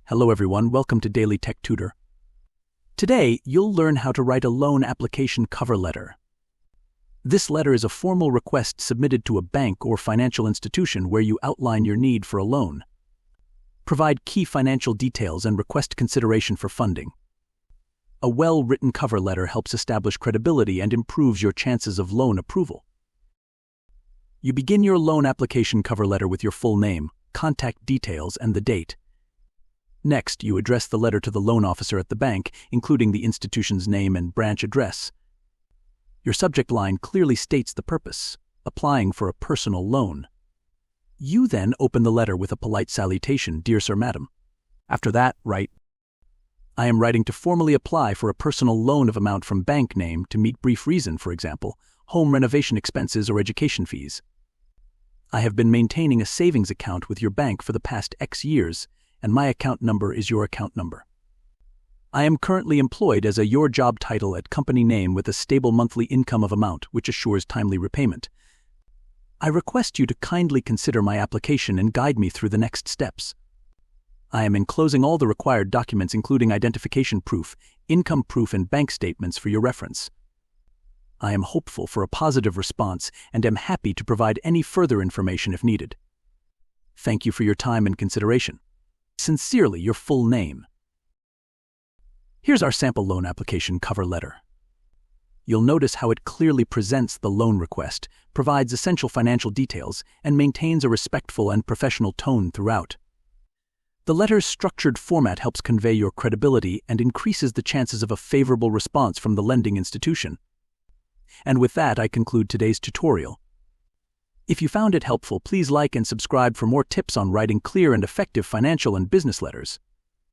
Hello everyone, welcome to Daily Tech Tutor. Today, you'll learn how to write a loan application cover letter. This letter is a formal request submitted to a bank or financial institution where you outline your need for a loan. Provide key financial details and request consideration for funding. A well-written cover letter helps establish credibility and improves your chances of loan approval. You begin your loan application cover letter with your full name, contact details, and the date. Next, you address the letter to the loan officer at the bank, including the institution's name and branch address. Your subject line clearly states the purpose, applying for a personal loan. You then open the letter with a polite salutation, "Dear Sir, Madam." After that, write, "I am writing to formally apply for a personal loan of amount from bank name to meet brief reason, for example, home renovation expenses or education fees. I have been maintaining a savings account with your bank for the past X years, and my account number is your account number. I am currently employed as your job title at company name with a stable monthly income of amount which assures timely repayment. I request you to kindly consider my application and guide me through the next steps. I am enclosing all the required documents including identification proof, income proof, and bank statements for your reference. I am hopeful for a positive response and am happy to provide any further information if needed. Thank you for your time and consideration. Sincerely, your full name." Here's our sample loan application cover letter. You'll notice how it clearly presents the loan request, provides essential financial details, and maintains a respectful and professional tone throughout. The letter's structured format helps convey your credibility and increases the chances of a favorable response from the lending institution. And with that, I conclude today's tutorial. If you found it helpful, please like and subscribe for more tips on writing clear and effective financial and business letters.